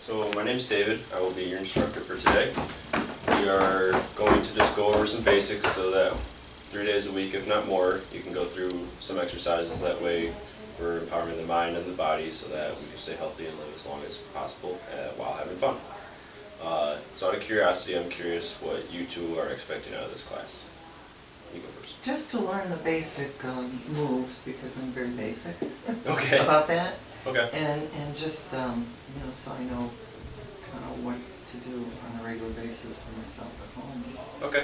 So my name's David. I will be your instructor for today. We are going to just go over some basics so that 3 days a week, if not more, you can go through some exercises. That way we're empowering the mind and the body so that we can stay healthy and live as long as possible while having fun. So out of curiosity, I'm curious what you two are expecting out of this class. You go first. Just to learn the basic moves, because I'm very basic Okay. about that. Okay. And just, so I know kind of what to do on a regular basis for myself at home. Okay.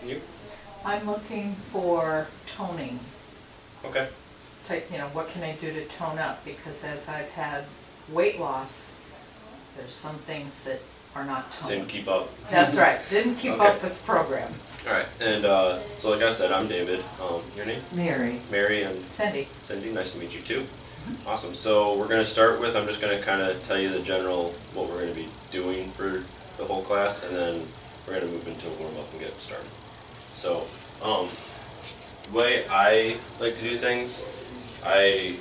You? I'm looking for toning. Okay. What can I do to tone up? Because as I've had weight loss, there's some things that are not toned. Didn't keep up. That's right, didn't keep Okay. up with the program. All right. And so like I said, I'm David. Your name? Mary. Mary and Cindy, Cindy, nice to meet you too. Awesome. So we're going to start with, I'm just going to kind of tell you the general, what we're going to be doing for the whole class, and then we're going to move into a warm-up and get started. So, the way I like to do things, I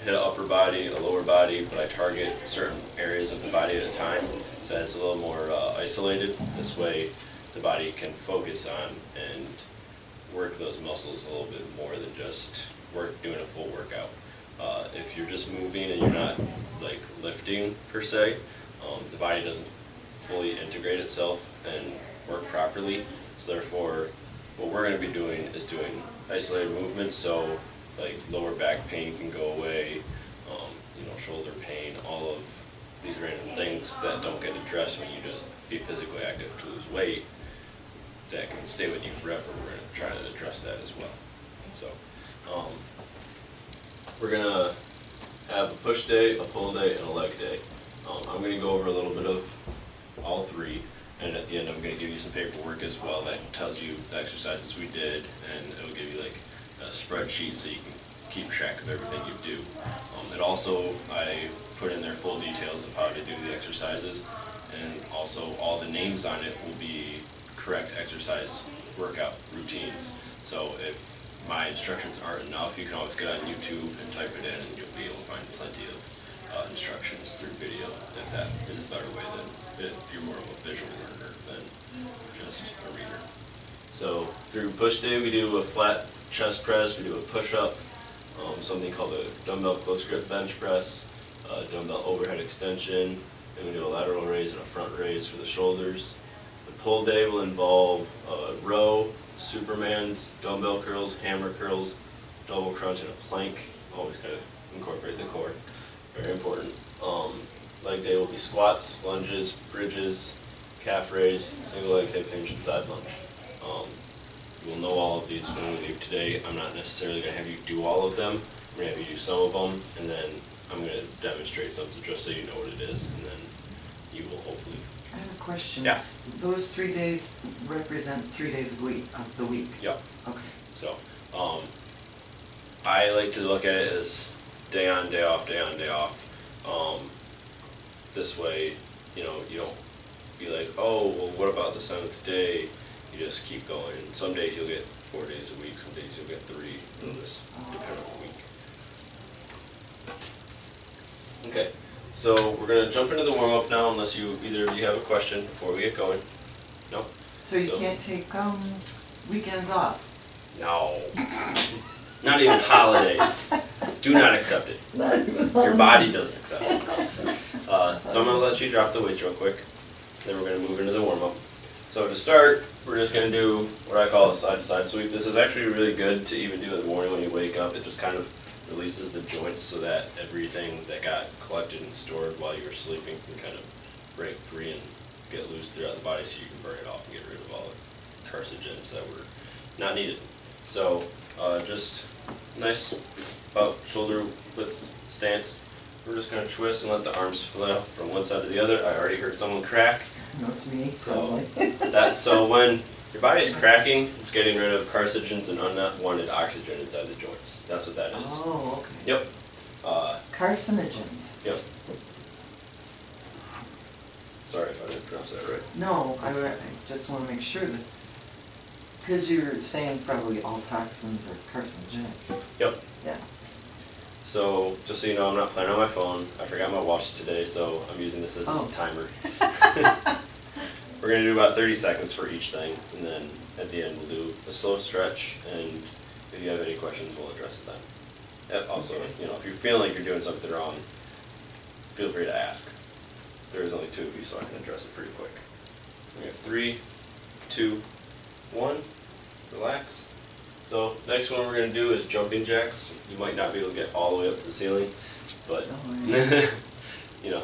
hit an upper body, a lower body, but I target certain areas of the body at a time, so it's a little more isolated. This way the body can focus on and work those muscles a little bit more than just doing a full workout. If you're just moving and you're not like lifting per se, the body doesn't fully integrate itself and work properly. So therefore, what we're going to be doing is doing isolated movements. So like lower back pain can go away, shoulder pain, all of these random things that don't get addressed when you just be physically active to lose weight that can stay with you forever. We're going to try to address that as well. So we're going to have a push day, a pull day, and a leg day. I'm going to go over a little bit of all three, and at the end I'm going to give you some paperwork as well that tells you the exercises we did, and it'll give you like a spreadsheet so you can keep track of everything you do. And also I put in there full details of how to do the exercises, and also all the names on it will be correct exercise workout routines. So if my instructions aren't enough, you can always get on YouTube and type it in, and you'll be able to find plenty of instructions through video, if that is a better way than if you're more of a visual learner than just a reader. So through push day, we do a flat chest press, we do a push-up, something called a dumbbell close grip bench press, dumbbell overhead extension, and we do a lateral raise and a front raise for the shoulders. The pull day will involve a row, Superman's, dumbbell curls, hammer curls, double crunch, and a plank. Always got to incorporate the core. Very important. Leg day will be squats, lunges, bridges, calf raise, single leg hip hinge, and side lunge. You will know all of these when we leave today. I'm not necessarily going to have you do all of them. I'm going to have you do some of them, and then I'm going to demonstrate something just so you know what it is, and then you will hopefully. I have a question. Yeah. Those 3 days represent 3 days of the week? Yep. Okay. So, I like to look at it as day on, day off, day on, day off. This way, you don't be like, oh, well, what about the 7th day? You just keep going. Some days you'll get 4 days a week, some days you'll get 3. It'll just depend on the week. Okay, so we're going to jump into the warm-up now, unless either of you have a question before we get going. No? So you can't take weekends off? No. Not even holidays. Do not accept it. Your body doesn't accept it. So I'm going to let you drop the weights real quick. Then we're going to move into the warm-up. So to start, we're just going to do what I call a side-to-side sweep. This is actually really good to even do in the morning when you wake up. It just kind of releases the joints so that everything that got collected and stored while you were sleeping can kind of break free and get loose throughout the body so you can burn it off and get rid of all the carcinogens that were not needed. So just nice about shoulder width stance. We're just going to twist and let the arms flail from one side to the other. I already heard someone crack. That's me, So so. so when your body's cracking, it's getting rid of carcinogens and unwanted oxygen inside the joints. That's what that is. Oh, okay. Yep. Carcinogens. Yep. Sorry if I didn't pronounce that right. No, I just want to make sure that, because you're saying probably all toxins are carcinogenic. Yep. Yeah. So, just so you know, I'm not playing on my phone. I forgot my watch today, so I'm using this as a Oh. timer. We're gonna do about 30 seconds for each thing, and then at the end we'll do a slow stretch, and if you have any questions, we'll address it then. Also, Okay. you know, if you're feeling like you're doing something wrong, feel free to ask. There's only 2 of you, so I can address it pretty quick. We have 3, 2, 1, relax. So, next one we're gonna do is jumping jacks. You might not be able to get all the way up to the ceiling, but, Oh, yeah. you know,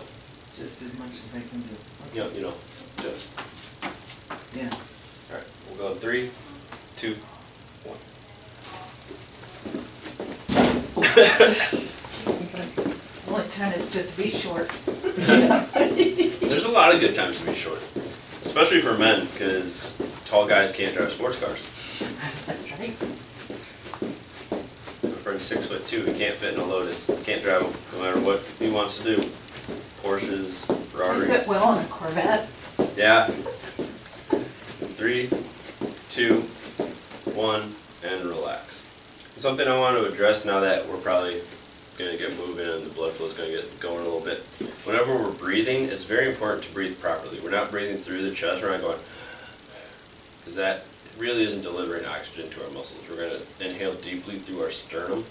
Just as much as I can do. you know, just. Yeah. Alright, we'll go in 3, 2, 1. Only time it's good to be short. There's a lot of good times to be short, especially for men, because tall guys can't drive sports cars. That's right. My friend's 6'2", he can't fit in a Lotus, can't drive them, no matter what he wants to do. Porsches, I Ferraris. fit well on a Corvette. Yeah. 3, 2, 1, and relax. Something I want to address now that we're probably gonna get moving and the blood flow's gonna get going a little bit. Whenever we're breathing, it's very important to breathe properly. We're not breathing through the chest, we're not going, because that really isn't delivering oxygen to our muscles. We're gonna inhale deeply through our sternum,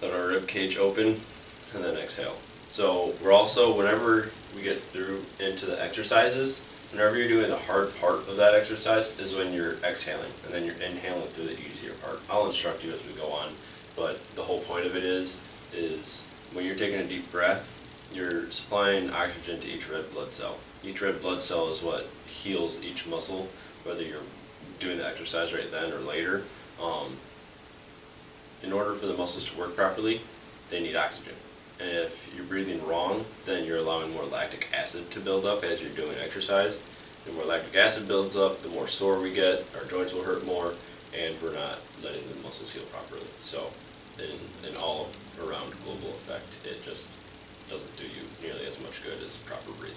let our rib cage open, and then exhale. So we're also, whenever we get through into the exercises, whenever you're doing the hard part of that exercise is when you're exhaling, and then you're inhaling through the easier part. I'll instruct you as we go on, but the whole point of it is when you're taking a deep breath, you're supplying oxygen to each red blood cell. Each red blood cell is what heals each muscle, whether you're doing the exercise right then or later. In order for the muscles to work properly, they need oxygen. And if you're breathing wrong, then you're allowing more lactic acid to build up as you're doing exercise. The more lactic acid builds up, the more sore we get, our joints will hurt more, and we're not letting the muscles heal properly. So, in all around global effect, it just doesn't do you nearly as much good as proper breathing.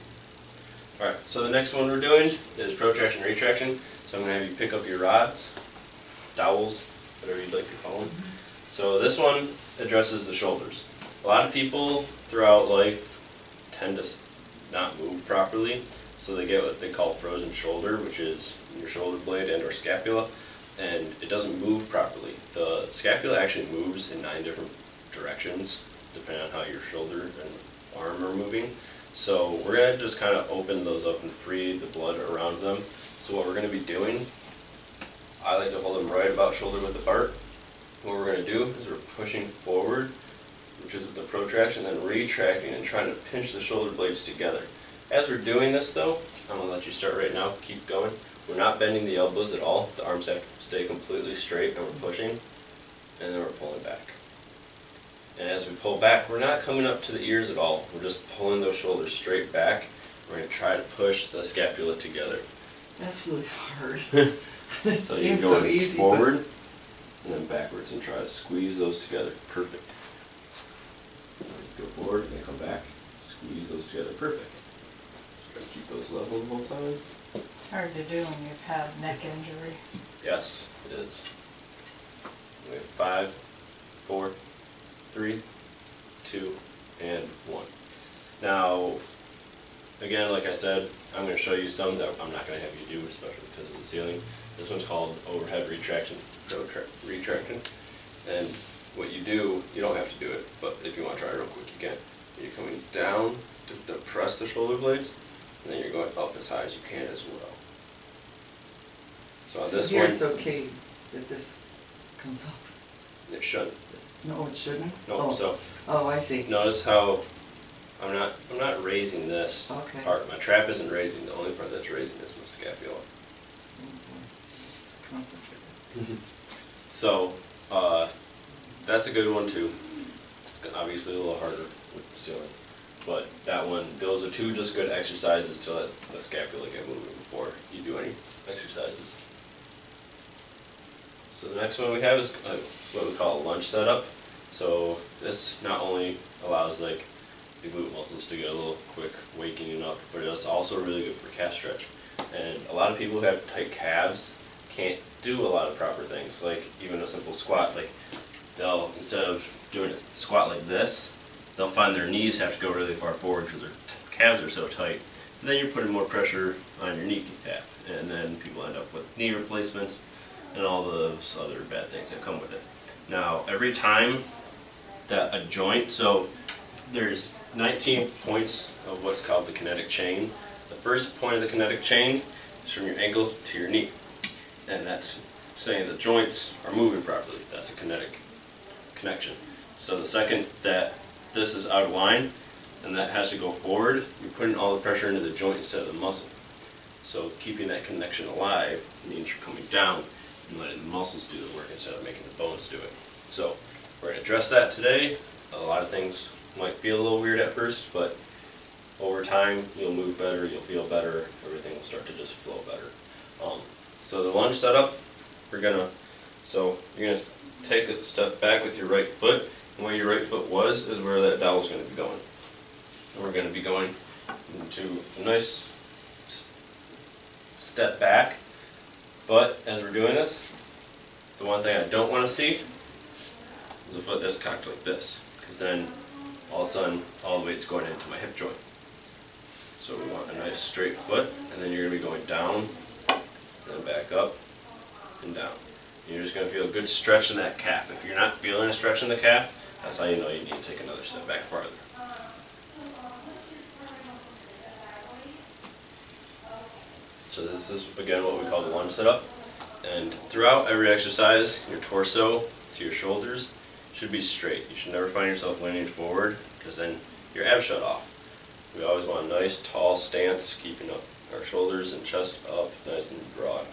Alright, so the next one we're doing is protraction, retraction. So I'm going to have you pick up your rods, dowels, whatever you'd like to call them. So this one addresses the shoulders. A lot of people throughout life tend to not move properly, so they get what they call frozen shoulder, which is your shoulder blade and or scapula, and it doesn't move properly. The scapula actually moves in 9 different directions, depending on how your shoulder and arm are moving. So we're going to just kind of open those up and free the blood around them. So what we're going to be doing, I like to hold them right about shoulder width apart. What we're going to do is we're pushing forward, which is the protraction, then retracting and trying to pinch the shoulder blades together. As we're doing this though, I'm going to let you start right now, keep going. We're not bending the elbows at all, the arms have to stay completely straight, and we're pushing, and then we're pulling back. And as we pull back, we're not coming up to the ears at all, we're just pulling those shoulders straight back. We're going to try to push the scapula together. That's really hard. So It you seems go so easy, but- forward, and then backwards, and try to squeeze those together. Perfect. So you go forward, and then come back, squeeze those together. Perfect. Just try to keep those level the whole time. It's hard to do when you've had neck injury. Yes, it is. We have 5, 4, 3, 2, and 1. Now, again, like I said, I'm going to show you some that I'm not going to have you do, especially because of the ceiling. This one's called overhead retraction, retraction. And what you do, you don't have to do it, but if you want to try it real quick, you can. You're coming down to press the shoulder blades, and then you're going up as high as you can as well. So on So this here one, it's okay that this comes up. it shouldn't. No, it shouldn't? No, Oh. so Oh, I see. notice how I'm not raising this Okay. part. My trap isn't raising. The only part that's raising is my scapula. Oh, boy. Concentrate. So that's a good one too. It's obviously a little harder with the ceiling, but that one, those are 2 just good exercises to let the scapula get moving before you do any exercises. So the next one we have is what we call a lunge setup. So this not only allows like the glute muscles to get a little quick waking up, but it's also really good for calf stretch. And a lot of people who have tight calves can't do a lot of proper things, like even a simple squat. Like they'll, instead of doing a squat like this, they'll find their knees have to go really far forward because their calves are so tight. And then you're putting more pressure on your kneecap, and then people end up with knee replacements and all those other bad things that come with it. Now, every time that a joint, so there's 19 points of what's called the kinetic chain. The first point of the kinetic chain is from your ankle to your knee, and that's saying the joints are moving properly. That's a kinetic connection. So the second that this is out of line and that has to go forward, you're putting all the pressure into the joint instead of the muscle. So keeping that connection alive means you're coming down and letting the muscles do the work instead of making the bones do it. So we're going to address that today. A lot of things might feel a little weird at first, but over time you'll move better, you'll feel better, everything will start to just flow better. So the lunge setup, you're gonna take a step back with your right foot, and where your right foot was is where that dowel's going to be going. And we're going to be going into a nice step back, but as we're doing this, the one thing I don't want to see is a foot that's cocked like this, because then all of a sudden all the weight's going into my hip joint. So we want a nice straight foot, and then you're going to be going down, then back up, and down. And you're just going to feel a good stretch in that calf. If you're not feeling a stretch in the calf, that's how you know you need to take another step back farther. So this is, again, what we call the lunge setup. And throughout every exercise, your torso to your shoulders should be straight. You should never find yourself leaning forward, because then your abs shut off. We always want a nice tall stance, keeping up our shoulders and chest up nice and broad.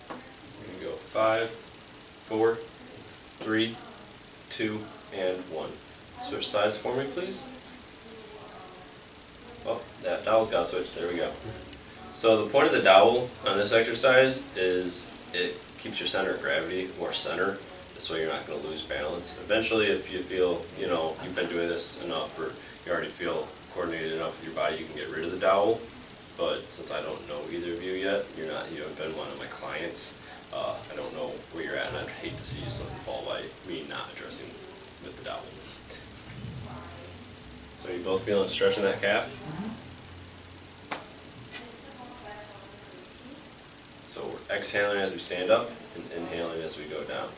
We're going to go 5, 4, 3, 2, and 1. Switch sides for me, please. Oh, that dowel's got switched. There we go. So the point of the dowel on this exercise is it keeps your center of gravity more center. This way you're not going to lose balance. Eventually, if you feel, you've been doing this enough, or you already feel coordinated enough with your body, you can get rid of the dowel. But since I don't know either of you yet, you haven't been one of my clients, I don't know where you're at, and I'd hate to see you slip and fall by me not addressing with the dowel. So you both feeling stretch in that calf? So we're exhaling as we stand up and inhaling as we go down.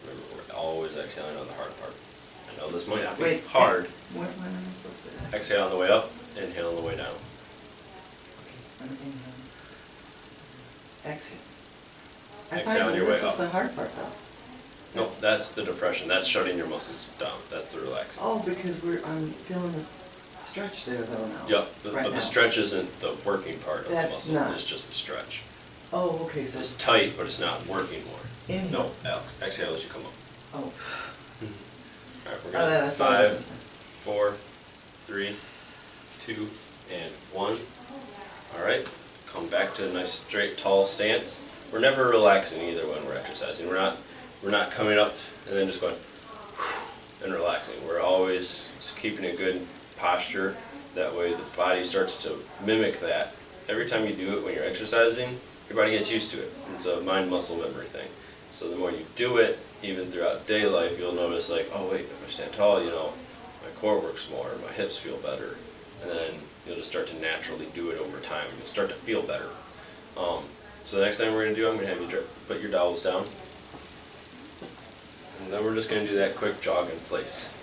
Remember, we're always exhaling on the hard part. I know this might not be hard. What am I supposed to do? Exhale on the way up, inhale on the way down. Okay, I'm inhaling. Exhale. I Exhale on find your way this is up. the hard part though. Nope, that's the depression. That's shutting your muscles down. That's the relaxing. Oh, because I'm feeling a stretch there though now. Yep, Right but now. the stretch isn't the working part of the That's muscle. not. It's just the stretch. Oh, okay, so. It's tight, but it's not working more. Inhale. No, Alex, exhale as you come up. Oh. All right, we're Oh, gonna that's what I was 5, saying. 4, 3, 2, and 1. All right, come back to a nice straight, tall stance. We're never relaxing either when we're exercising. We're not coming up and then just going and relaxing. We're always just keeping a good posture. That way the body starts to mimic that. Every time you do it when you're exercising, your body gets used to it. It's a mind-muscle memory thing. So the more you do it, even throughout day life, you'll notice like, oh wait, if I stand tall, my core works more, my hips feel better. And then you'll just start to naturally do it over time, and you'll start to feel better. So the next thing we're going to do, I'm going to have you put your dowels down. And then we're just going to do that quick jog in place.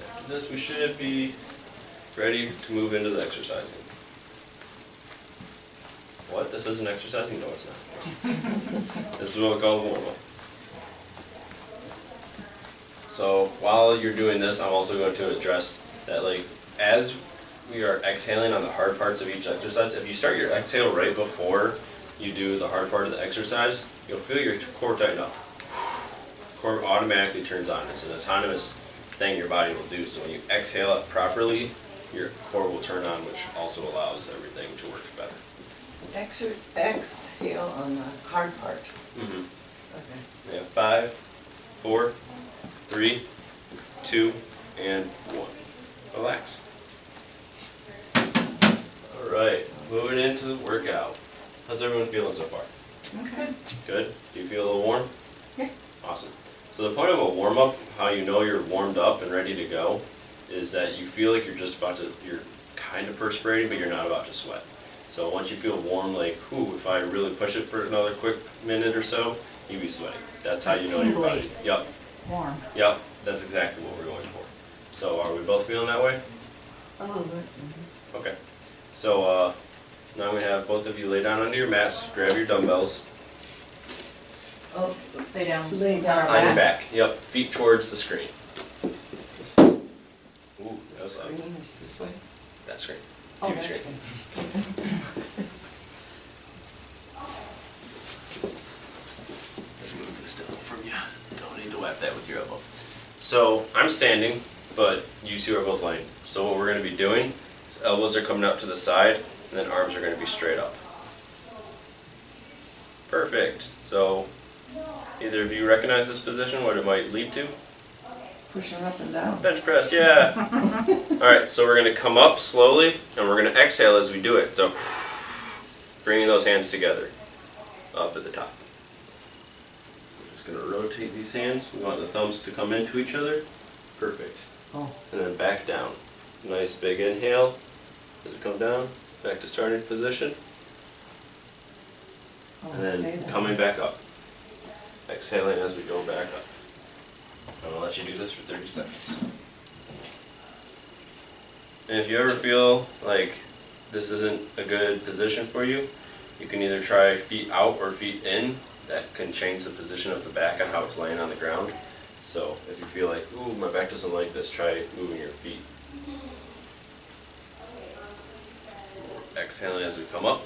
After this, we should be ready to move into the exercising. What? This isn't exercising? No, it's not. This is what we call the warm-up. So while you're doing this, I'm also going to address that, as we are exhaling on the hard parts of each exercise, if you start your exhale right before you do the hard part of the exercise, you'll feel your core tighten up. Core automatically turns on. It's an autonomous thing your body will do. So when you exhale it properly, your core will turn on, which also allows everything to work better. Exhale on the hard part. Mm-hmm. Okay. We have 5, 4, 3, 2, and 1. Relax. Alright, moving into the workout. How's everyone feeling so far? Okay. Good? Do you feel a little warm? Yeah. Awesome. So the point of a warm-up, how you know you're warmed up and ready to go, is that you feel like you're kind of perspirating, but you're not about to sweat. So once you feel warm, like, ooh, if I really push it for another quick minute or so, you'll be sweating. That's how you know your body. Tingly. Yep, Warm. yep, that's exactly what we're going for. So are we both feeling that way? A little bit. Okay. So now I'm gonna have both of you lay down onto your mats, grab your dumbbells, Oh, Lay down. Lay down our down. on your back. back. Yep, feet towards the screen. this, Ooh, that the was loud. screen is this way? That screen. Oh, TV that's screen. good. Let's move this down from you. Don't need to whap that with your elbow. So I'm standing, but you two are both laying. So what we're going to be doing is elbows are coming out to the side, and then arms are going to be straight up. Perfect. So either of you recognize this position, what it might lead to? Pushing up and down. Bench press, yeah. Alright, so we're going to come up slowly, and we're going to exhale as we do it. So bringing those hands together up at the top. We're just going to rotate these hands. We want the thumbs to come into each other. Perfect. Oh, And then back down. Nice big inhale as we come down. Back to starting position. oh, And stay then there. coming back up. Exhaling as we go back up. I'm going to let you do this for 30 seconds. And if you ever feel like this isn't a good position for you, you can either try feet out or feet in. That can change the position of the back and how it's laying on the ground. So if you feel like, ooh, my back doesn't like this, try moving your feet. Exhaling as we come up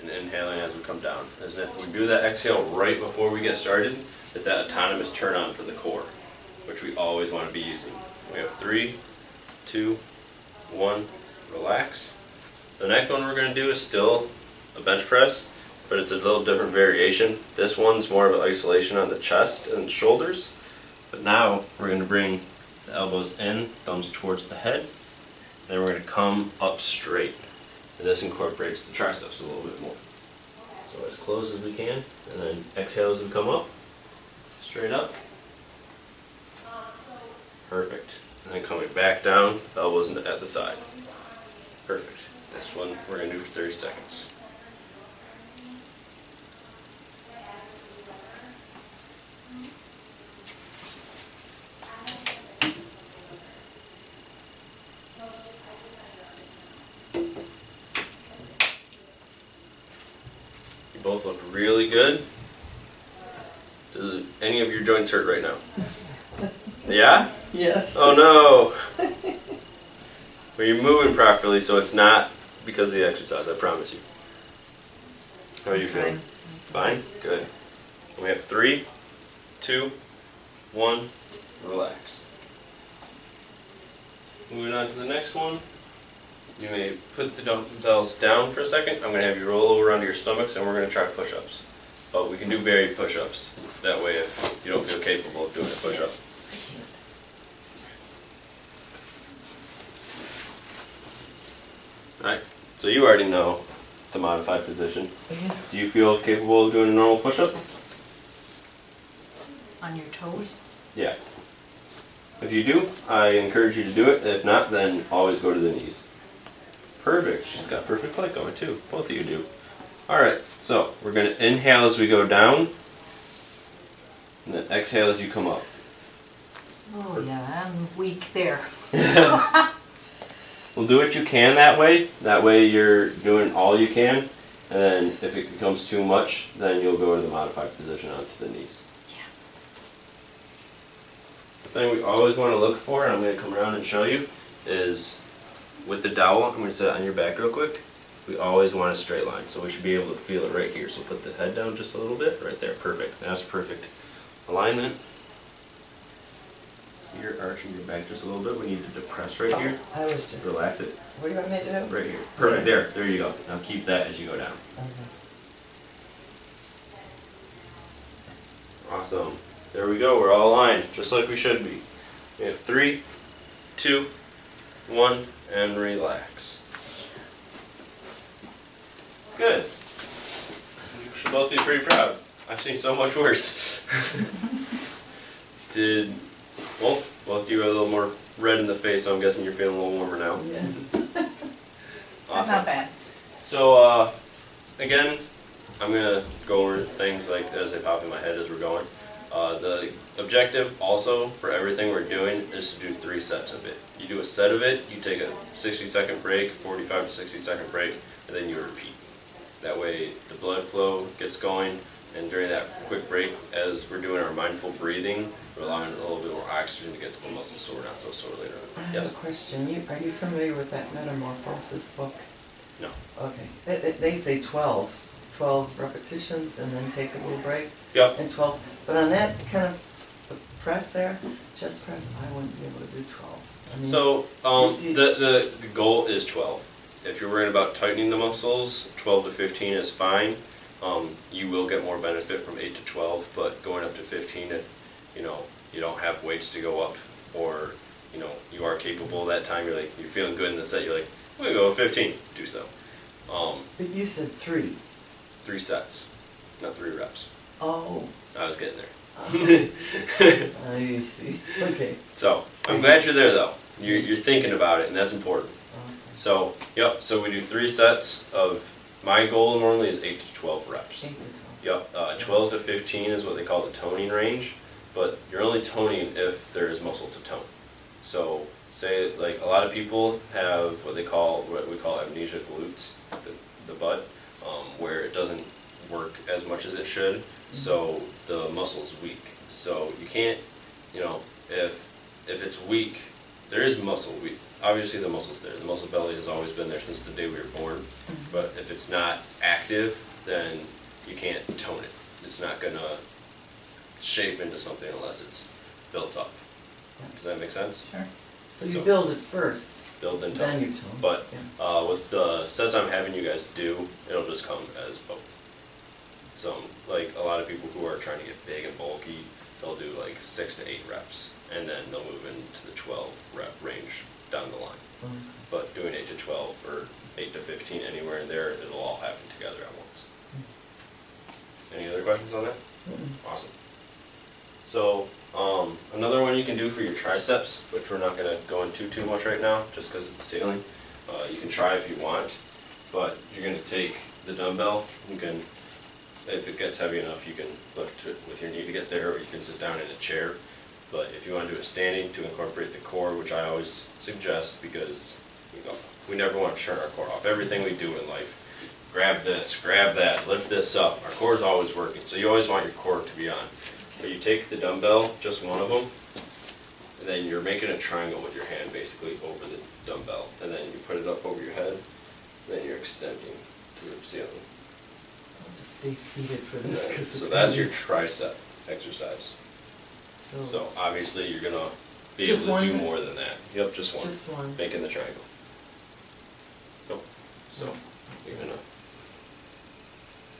and inhaling as we come down. As if we do that exhale right before we get started, it's that autonomous turn on for the core, which we always want to be using. We have 3, 2, 1, relax. The next one we're going to do is still a bench press, but it's a little different variation. This one's more of an isolation on the chest and shoulders, but now we're going to bring the elbows in, thumbs towards the head, then we're going to come up straight. And this incorporates the triceps a little bit more. So as close as we can, and then exhale as we come up, straight up. Perfect. And then coming back down, elbows at the side. Perfect. This one we're going to do for 30 seconds. You both look really good. Do any of your joints hurt right now? Yeah? Yes. Oh no! Well, you're moving properly, so it's not because of the exercise, I promise you. How are you feeling? Fine? Good. We have 3, 2, 1, relax. Moving on to the next one. You may put the dumbbells down for a second. I'm going to have you roll over onto your stomachs and we're going to try push-ups. But we can do varied push-ups. That way if you don't feel capable of doing a push-up. Alright, so you already know the modified position. Yes. Do you feel capable of doing a normal push-up? On your toes? Yeah. If you do, I encourage you to do it. If not, then always go to the knees. Perfect. She's got perfect leg going too. Both of you do. Alright, so we're going to inhale as we go down, and then exhale as you come up. Oh yeah, I'm weak there. We'll do what you can that way. That way you're doing all you can, and then if it becomes too much, then you'll go to the modified position onto the knees. Yeah. The thing we always want to look for, and I'm going to come around and show you, is with the dowel, I'm going to set it on your back real quick. We always want a straight line, so we should be able to feel it right here. So put the head down just a little bit, right there, perfect. That's perfect alignment. You're arching your back just a little bit. We need to depress right here. I was just, what Relax it, do you want me to do? right here. Perfect, there you go. Now keep that as you go down. Okay. Awesome. There we go, we're all aligned, just like we should be. We have 3, 2, 1, and relax. Good. should both be pretty proud. I've seen so much worse. Well, both you are a little more red in the face, so I'm guessing you're feeling a little warmer now. Yeah. Awesome. Not bad. So, again, I'm gonna go over things like as they pop in my head as we're going. The objective also for everything we're doing is to do 3 sets of it. You do a set of it, you take a 60-second break, 45 to 60-second break, and then you repeat. That way the blood flow gets going, and during that quick break, as we're doing our mindful breathing, we're allowing a little bit more oxygen to get to the muscles so we're not so sore later I on. have Yes? a question. Are you familiar with that Metamorphosis book? No. Okay. They say 12 repetitions and then take a little break. Yep. And 12, but on that kind of press there, chest press, I wouldn't be able to do 12. I mean, So, do you- the goal is 12. If you're worried about tightening the muscles, 12 to 15 is fine. You will get more benefit from 8 to 12, but going up to 15 if, you don't have weights to go up, or, you are capable that time, you're feeling good in the set, you're like, I'm gonna go with 15, do so. But you said 3. 3 sets, not 3 reps. Oh, I was getting there. I see. Okay. So, I'm glad you're there though. You're thinking about it, and that's important. So, so we do 3 sets of, my goal normally is 8 to 12 reps. 8 to 12. 12 to 15 is what they call the toning range, but you're only toning if there is muscle to tone. So, say like a lot of people have what we call amnesia glutes, the butt, where it doesn't work as much as it should, so the muscle's weak. So you can't, if it's weak, there is muscle. Obviously the muscle's there. The muscle belly has always been there since the day we were born. But if it's not active, then you can't tone it. It's not gonna shape into something unless it's built up. Does that make sense? Sure. So you So- build it first, Build and then tone. you tone. But Yeah. with the sets I'm having you guys do, it'll just come as both. So like a lot of people who are trying to get big and bulky, they'll do like 6 to 8 reps, and then they'll move into the 12 rep range down the line. But doing 8 to 12 or 8 to 15, anywhere in there, it'll all happen together at once. Any other questions on that? Awesome. So, another one you can do for your triceps, which we're not gonna go into too much right now, just because of the ceiling. You can try if you want, but you're gonna take the dumbbell, you can, if it gets heavy enough, you can lift it with your knee to get there, or you can sit down in a chair. But if you wanna do it standing to incorporate the core, which I always suggest, because, we never wanna turn our core off. Everything we do in life, grab this, grab that, lift this up, our core's always working, so you always want your core to be on. But you take the dumbbell, just one of them, and then you're making a triangle with your hand basically over the dumbbell, and then you put it up over your head, and then you're extending to the ceiling. I'll just stay seated for this because it's So that's your heavy. tricep exercise. So So obviously you're gonna be Just able to do one? more than that. Yep, just one. Just one. Making the triangle. Nope. So you're gonna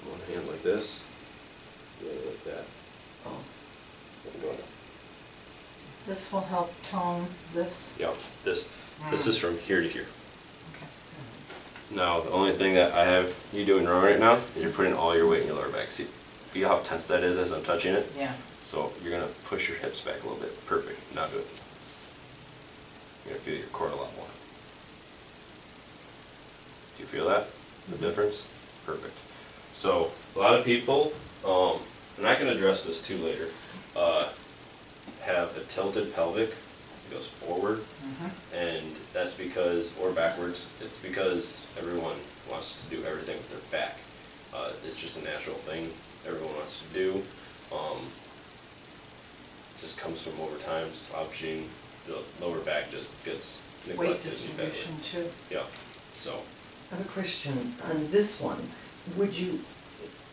one hand like this, the other like that, Oh, and going up. This will help tone this. Yep, this is from here to here. Okay. Now, the only thing that I have you doing wrong right now is you're putting all your weight in your lower back. See how tense that is as I'm touching it? Yeah. So you're gonna push your hips back a little bit. Perfect. Now do it. You're gonna feel your core a lot more. Do you feel that? The difference? Perfect. So a lot of people, and I can address this too later, have a tilted pelvic. It goes forward, and that's because, or backwards, it's because everyone wants to do everything with their back. It's just a natural thing everyone wants to do. It just comes from over time, slouching, the lower back just gets Weight neglected. and fed distribution too. Yeah, so, I have a question on this one. Would you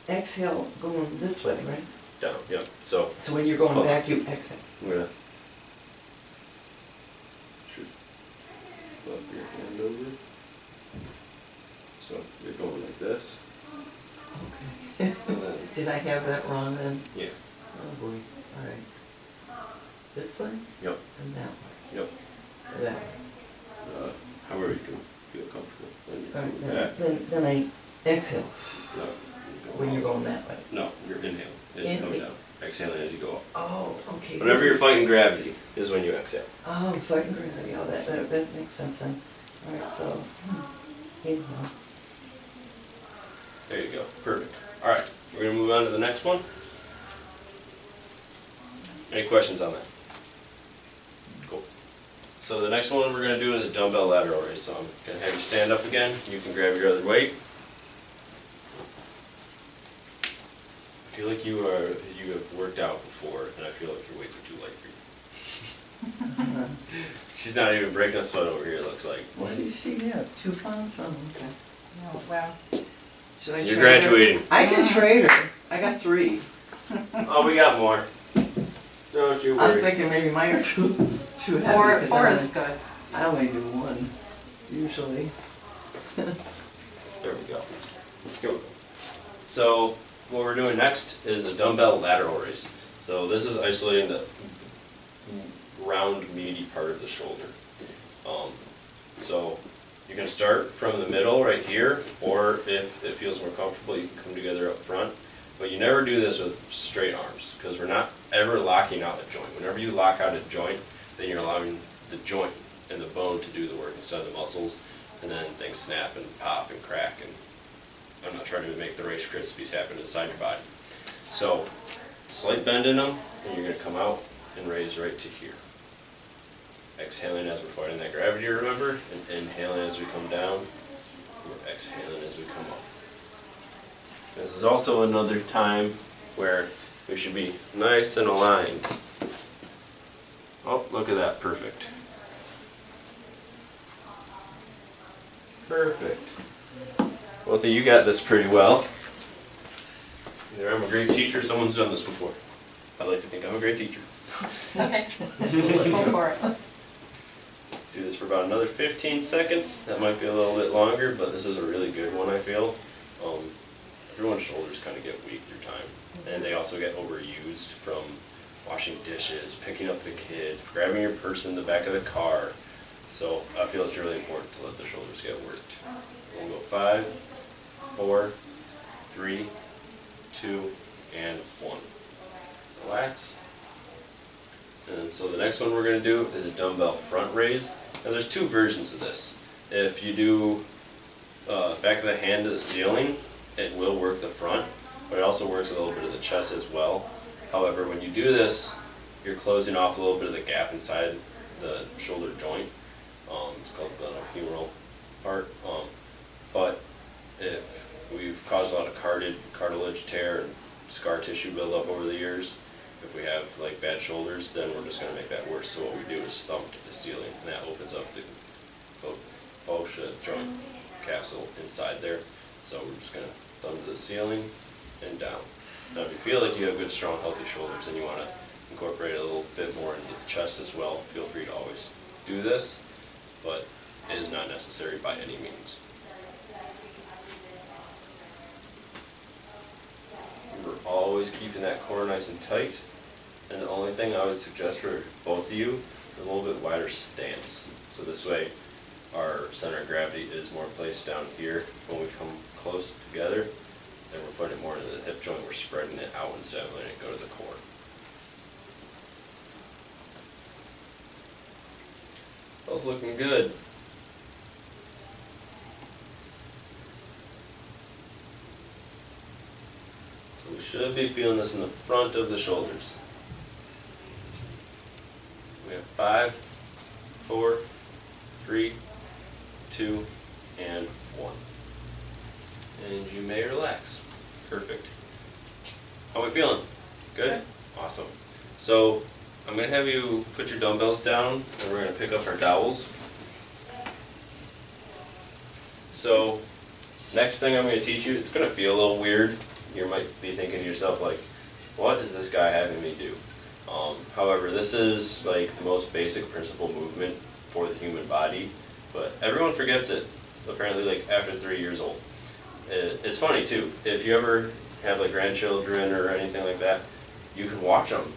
exhale going this way, right? down, yep, so, So when you're going Oh. back, you exhale. I'm gonna shoot, flip your hand over. So, you're going like this, Okay. and then, Did I have that wrong then? yeah, Oh boy, all right. This way yep, and that way, yep. or that way. However you can feel comfortable. Then you All come right, back, then I exhale. yeah, when you're going that way. No, you're inhaling as you come Inhale. down, exhaling as you go up. Oh, okay. Whenever this you're is- fighting gravity is when you exhale. Oh, fighting gravity, oh, that makes sense then. All right, so, inhale. There you go, perfect. All right, we're gonna move on to the next one. Any questions on that? Cool. So the next one we're gonna do is a dumbbell lateral raise. So I'm gonna have you stand up again. You can grab your other weight. I feel like you have worked out before, and I feel like your weights are too light for you. She's not even breaking a sweat over here, it looks like. What does she have, 2 pounds? Oh, okay. No, well, Should I You're trade her? graduating. I can trade her, I got 3. Oh, we got more. Don't you I'm worry. thinking maybe mine are too heavy. four 'cause four is good. I only do 1, usually. There we go. Here we go. So what we're doing next is a dumbbell lateral raise. So this is isolating the round meaty part of the shoulder. So you can start from the middle right here, or if it feels more comfortable, you can come together up front. But you never do this with straight arms, because we're not ever locking out a joint. Whenever you lock out a joint, then you're allowing the joint and the bone to do the work instead of the muscles, and then things snap and pop and crack, and I'm not trying to make the Rice Krispies happen inside your body. So, slight bend in them, and you're going to come out and raise right to here. Exhaling as we're fighting that gravity, remember, and inhaling as we come down, we're exhaling as we come up. This is also another time where we should be nice and aligned. Oh, look at that, perfect. Perfect. Both of you got this pretty well. Either I'm a great teacher, or someone's done this before. I like to think I'm a great teacher. Okay, go for it. Do this for about another 15 seconds. That might be a little bit longer, but this is a really good one, I feel. Everyone's shoulders kind of get weak through time. And they also get overused from washing dishes, picking up the kid, grabbing your purse in the back of the car. So I feel it's really important to let the shoulders get worked. We'll go 5, 4, 3, 2, and 1. Relax. And so the next one we're going to do is a dumbbell front raise. Now there's 2 versions of this. If you do back of the hand to the ceiling, it will work the front, but it also works a little bit of the chest as well. However, when you do this, you're closing off a little bit of the gap inside the shoulder joint. It's called the humeral part. But if we've caused a lot of cartilage tear and scar tissue buildup over the years, if we have like bad shoulders, then we're just going to make that worse. So what we do is thump to the ceiling, and that opens up the fascia joint capsule inside there. So we're just going to thumb to the ceiling and down. Now if you feel like you have good, strong, healthy shoulders and you want to incorporate a little bit more into the chest as well, feel free to always do this, but it is not necessary by any means. We're always keeping that core nice and tight, and the only thing I would suggest for both of you is a little bit wider stance. So this way our center of gravity is more placed down here. When we come close together, then we're putting it more into the hip joint, we're spreading it out instead of letting it go to the core. Both looking good. So we should be feeling this in the front of the shoulders. We have 5, 4, 3, 2, and 1. And you may relax. Perfect. How are we feeling? Good? Awesome. So I'm going to have you put your dumbbells down, and we're going to pick up our dowels. So next thing I'm going to teach you, it's going to feel a little weird. You might be thinking to yourself like, what is this guy having me do? However, this is like the most basic principle movement for the human body, but everyone forgets it apparently like after 3 years old. It's funny too, if you ever have like grandchildren or anything like that, you can watch them.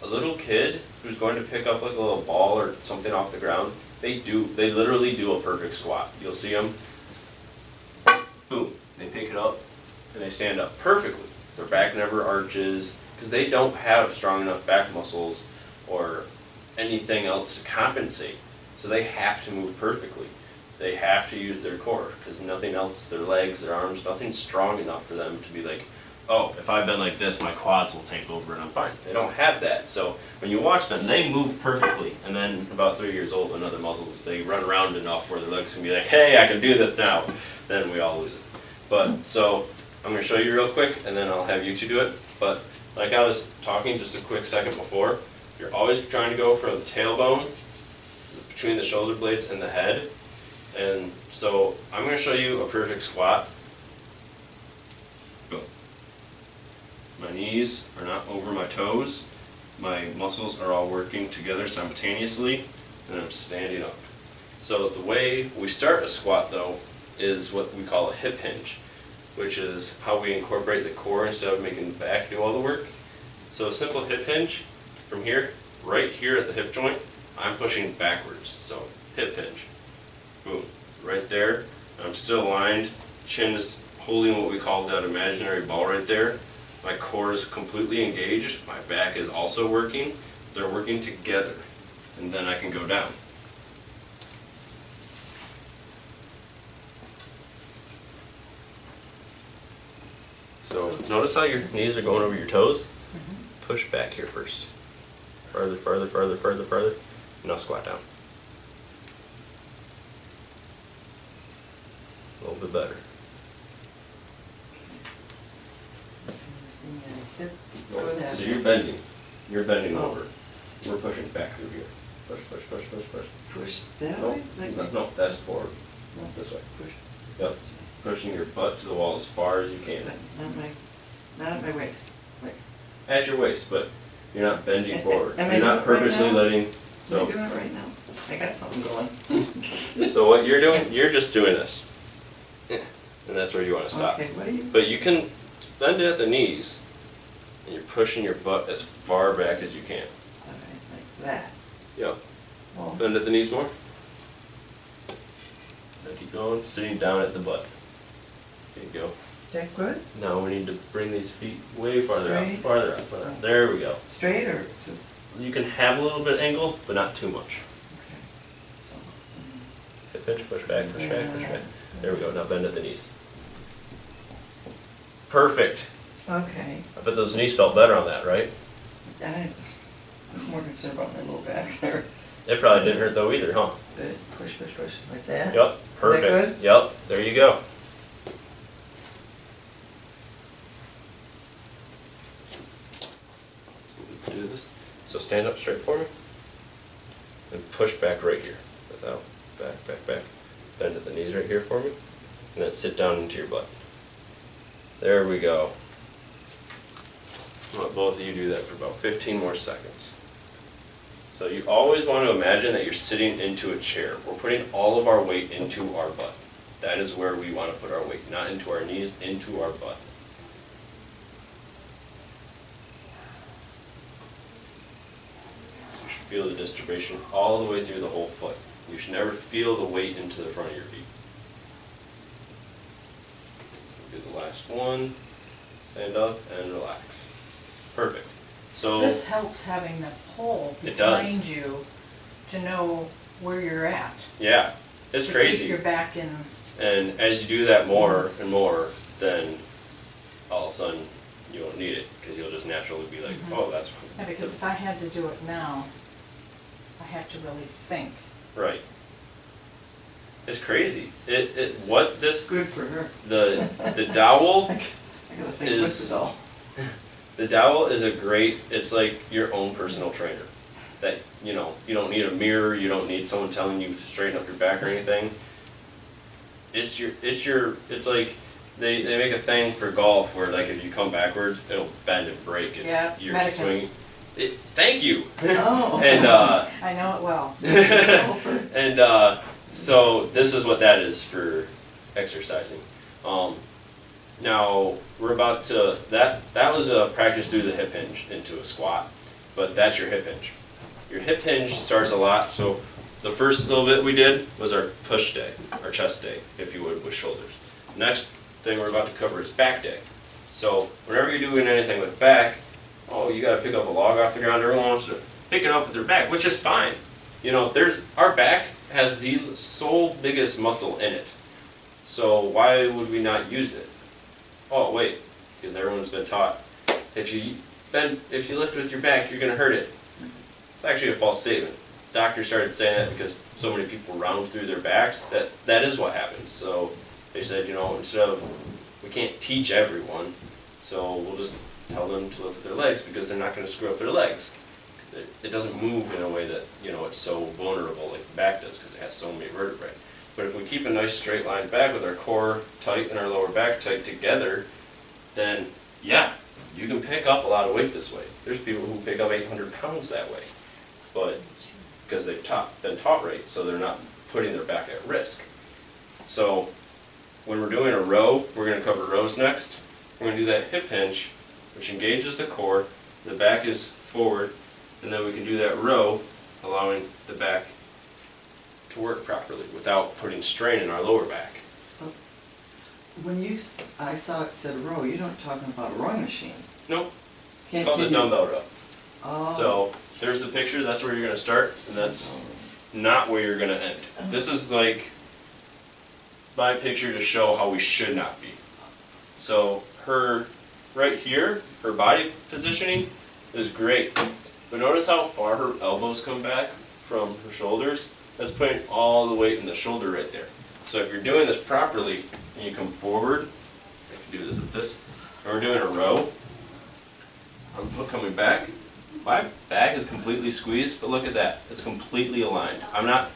A little kid who's going to pick up like a little ball or something off the ground, they literally do a perfect squat. You'll see them, boom, they pick it up, and they stand up perfectly. Their back never arches because they don't have strong enough back muscles or anything else to compensate. So they have to move perfectly. They have to use their core because nothing else, their legs, their arms, nothing's strong enough for them to be like, oh, if I bend like this, my quads will take over and I'm fine. They don't have that. So when you watch them, they move perfectly. And then about 3 years old, when other muscles, they run around enough where their legs can be like, hey, I can do this now. Then we all lose it. But so I'm going to show you real quick and then I'll have you two do it. But like I was talking just a quick second before, you're always trying to go for the tailbone between the shoulder blades and the head. And so I'm going to show you a perfect squat. Boom. My knees are not over my toes. My muscles are all working together simultaneously, and I'm standing up. So the way we start a squat though is what we call a hip hinge, which is how we incorporate the core instead of making the back do all the work. So a simple hip hinge, from here, right here at the hip joint, I'm pushing backwards. So hip hinge. Boom, right there. I'm still aligned, chin is holding what we call that imaginary ball right there. My core is completely engaged, my back is also working. They're working together, and then I can go down. So notice how your knees are going over your toes? Push back here first. Farther, farther, farther, farther, farther. Now squat down. A little bit better. So you're bending. You're bending over. We're pushing back through here. Push, push, push, push, push. Push that No, way? Like, no, that's forward. no, This way. push. Yep. Pushing your butt to the wall as far as you can. Not at my waist. Like, At your waist, but you're not bending Am I forward. doing You're not it right purposely now? letting, am I so, doing it right now? I got something going. so what you're doing, you're just doing this. And that's where you want to stop. Okay, what are you? But you can bend it at the knees, and you're pushing your butt as far back as you can. Alright, like that. Yep. Well, Bend at the knees more. Now keep going, sitting down at the butt. There you go. that good? Now we need to bring these feet way farther out, Straight? farther out, farther out. There we go. Straight or just? You can have a little bit angle, but not too much. Okay. So, Hip hinge, push back, push back, push back. There we go, now bend at the knees. Perfect. okay. I bet those knees felt better on that, right? I'm more concerned about my low back there. It probably didn't hurt though either, huh? Good. Push, push, push, like that? Yep, perfect. good? Yep, there you go. Do this. So stand up straight for me. And push back right here. Without back, back, back. Bend at the knees right here for me. And then sit down into your butt. There we go. I'll let both of you do that for about 15 more seconds. So you always want to imagine that you're sitting into a chair. We're putting all of our weight into our butt. That is where we want to put our weight, not into our knees, into our butt. So you should feel the distribution all the way through the whole foot. You should never feel the weight into the front of your feet. Do the last one. Stand up and relax. Perfect. So This helps having the pole It does. behind you to know where you're at. yeah, it's To crazy. keep your back in. And as you do that more and more, then all of a sudden you won't need it because you'll just naturally be like, Mhm. oh, that's Yeah, because if I had to do it now, I have to really think. right. It's crazy. What this Good for her. the dowel I gotta think, what's Is- it all? the dowel is a great. It's like your own personal trainer. That you don't need a mirror. You don't need someone telling you to straighten up your back or anything. It's like they make a thing for golf where like if you come backwards, it'll bend and break if Yeah, you're Medicus. swinging. Thank you. Oh. And I know it well. and so this is what that is for exercising. Now we're about to that was a practice through the hip hinge into a squat, but that's your hip hinge. Your hip hinge starts a lot. So the first little bit we did was our push day, our chest day, if you would, with shoulders. Next thing we're about to cover is back day. So whenever you're doing anything with back, oh, you gotta pick up a log off the ground, everyone wants to pick it up with their back, which is fine. You know, our back has the sole biggest muscle in it. So why would we not use it? Oh wait, because everyone's been taught if you lift with your back, you're gonna hurt it. It's actually a false statement. Doctors started saying that because so many people round through their backs that is what happens. So they said, you know, instead of, we can't teach everyone, so we'll just tell them to lift with their legs because they're not gonna screw up their legs. It doesn't move in a way that, you know, it's so vulnerable like the back does because it has so many vertebrae. But if we keep a nice straight line back with our core tight and our lower back tight together, then yeah, you can pick up a lot of weight this way. There's people who pick up 800 pounds that way, but because they've been taught right, so they're not putting their back at risk. So when we're doing a row, we're going to cover rows next. We're going to do that hip hinge, which engages the core, the back is forward, and then we can do that row, allowing the back to work properly without putting strain in our lower back. When I saw it said row, you're not talking about a rowing machine. Nope, Can it's called the you- dumbbell row. Oh. So there's the picture, that's where you're going to start, and that's not where you're going to end. This is like my picture to show how we should not be. So her, right here, her body positioning is great. But notice how far her elbows come back from her shoulders? That's putting all the weight in the shoulder right there. So if you're doing this properly, and you come forward, I can do this with this, and we're doing a row, I'm coming back, my back is completely squeezed, but look at that, it's completely aligned. I'm not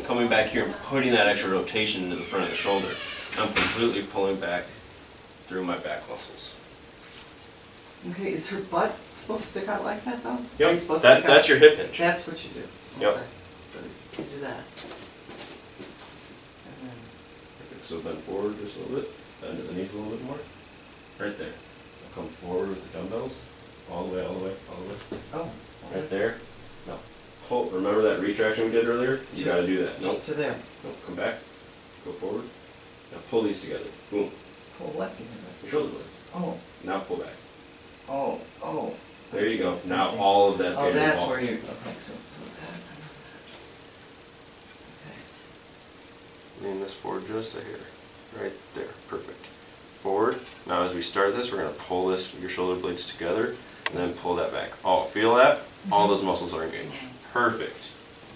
coming back here and putting that extra rotation into the front of the shoulder. I'm completely pulling back through my back muscles. Okay, is her butt supposed to stick out like that though? Are Yep, you supposed to stick that's out? your hip hinge. That's what you do? Yep. Okay. So you do that. And then, So bend forward just a little bit, bend to the knees a little bit more. Right there. Now come forward with the dumbbells, all the way, all the way, all the way. oh. Right there. Now, pull, remember that retraction we did earlier? You gotta do that. Nope, Just to there. nope, come back, go forward. Now pull these together. Boom. Pull what together? Your shoulder blades. Oh, Now pull back. oh, oh. There you go. I Now see. all of that's Oh, getting that's involved. where you, okay, so, okay. Lean this forward just a hair. Right there. Perfect. Forward. Now as we start this, we're going to pull your shoulder blades together and then pull that back. Oh, feel that? All those muscles are engaged. Perfect.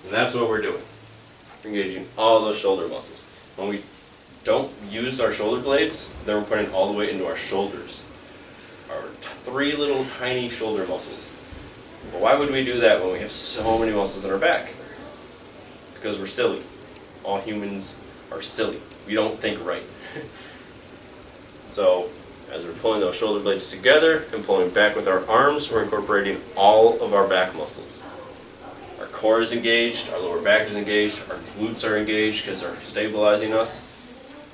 And that's what we're doing. We're engaging all those shoulder muscles. When we don't use our shoulder blades, then we're putting all the weight into our shoulders. Our three little tiny shoulder muscles. But why would we do that when we have so many muscles in our back? Because we're silly. All humans are silly. We don't think right. So, as we're pulling those shoulder blades together and pulling back with our arms, we're incorporating all of our back muscles. Our core is engaged, our lower back is engaged, our glutes are engaged because they're stabilizing us,